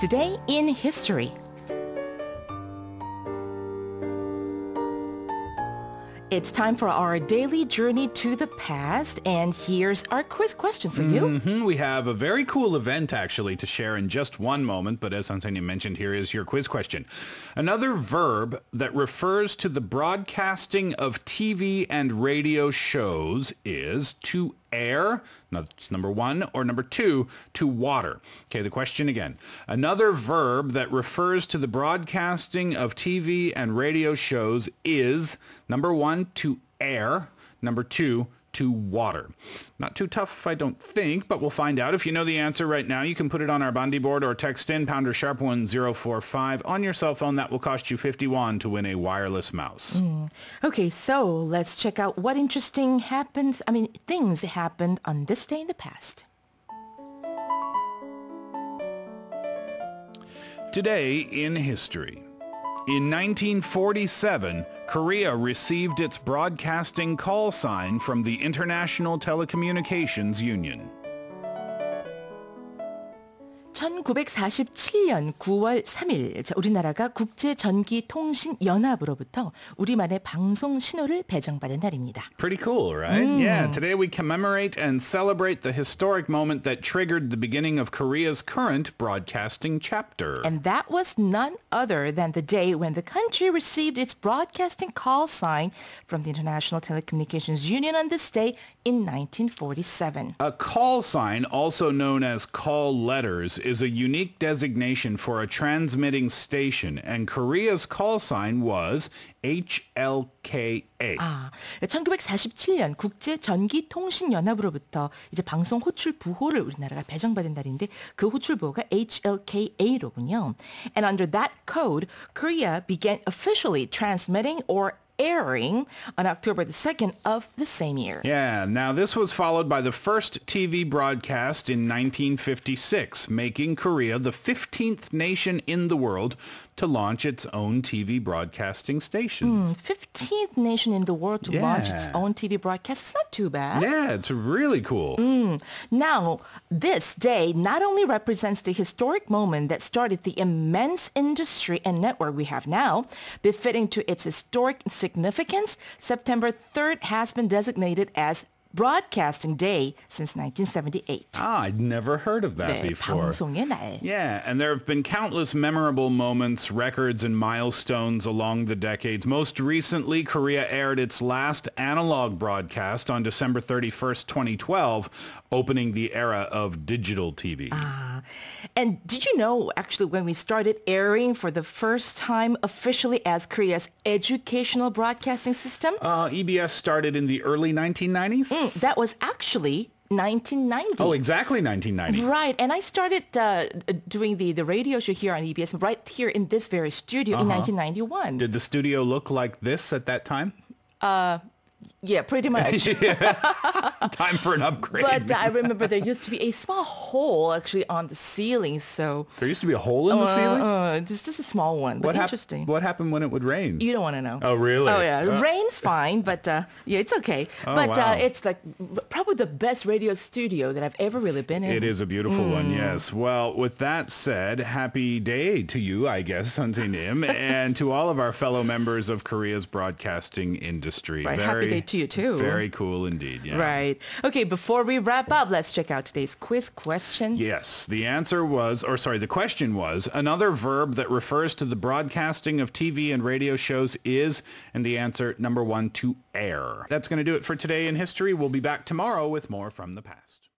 Today in History. It's time for our daily journey to the past, and here's our quiz question for you. We have a very cool event, actually, to share in just one moment, but as Antonia mentioned, here is your quiz question. Another verb that refers to the broadcasting of TV and radio shows is to air, that's number one, or number two, to water. Okay, the question again. Another verb that refers to the broadcasting of TV and radio shows is, number one, to air, number two, to water. Not too tough, I don't think, but we'll find out. If you know the answer right now, you can put it on our Bandi board or text in pounder sharp 1045 on your cell phone. That will cost you 50 won to win a wireless mouse. Okay, so let's check out what things happened on this day in the past. Today in history. In 1947, Korea received its broadcasting call sign from the International Telecommunications Union. 1947년 9월 3일 우리나라가 국제전기통신연합으로부터 우리만의 방송 신호를 배정받은 날입니다. Pretty cool, right? Yeah, today we commemorate and celebrate the historic moment that triggered the beginning of Korea's current broadcasting chapter. And that was none other than the day when the country received its broadcasting call sign from the International Telecommunications Union on this day in 1947. A call sign, also known as call letters, is a unique designation for a transmitting station, and Korea's call sign was HLKA. 1947년 국제전기통신연합으로부터 이제 방송 호출 부호를 우리나라가 배정받은 날인데 그 호출 부호가 HLKA로군요. And under that code, Korea began officially transmitting or airing on October the 2nd of the same year. Yeah, now this was followed by the first TV broadcast in 1956, making Korea the 15th nation in the world to launch its own TV broadcasting station. 15th nation in the world to launch its own TV broadcast. It's not too bad. Yeah, it's really cool. Now, this day not only represents the historic moment that started the immense industry and network we have now, befitting to its historic significance, September 3rd has been designated as Broadcasting Day since 1978. I'd never heard of that before. 방송의 날. Yeah, and there have been countless memorable moments, records, and milestones along the decades. Most recently, Korea aired its last analog broadcast on December 31st, 2012, opening the era of digital TV. And did you know, actually, when we started airing for the first time officially as Korea's educational broadcasting system? EBS started in the early 1990s? That was actually 1990. Oh, exactly 1990. Right. And I started doing the radio show here on EBS right here in this very studio in 1991. Did the studio look like this at that time? Yeah, pretty much. Time for an upgrade. But I remember there used to be a small hole actually on the ceiling. So there used to be a hole in the ceiling? Just a small one, but interesting. What happened when it would rain? You don't want to know. Oh, really? Oh, yeah. Rain's fine, but yeah, it's okay. But it's like probably the best radio studio that I've ever really been in. It is a beautiful one, yes. Well, with that said, happy day to you, I guess, Santinim, and to all of our fellow members of Korea's broadcasting industry. Right, happy day to you, too. Very cool indeed, yeah. Right. Okay, before we wrap up, let's check out today's quiz question. Yes, the question was, another verb that refers to the broadcasting of TV and radio shows is, and the answer, number one, to air. That's going to do it for Today in History. We'll be back tomorrow with more from the past.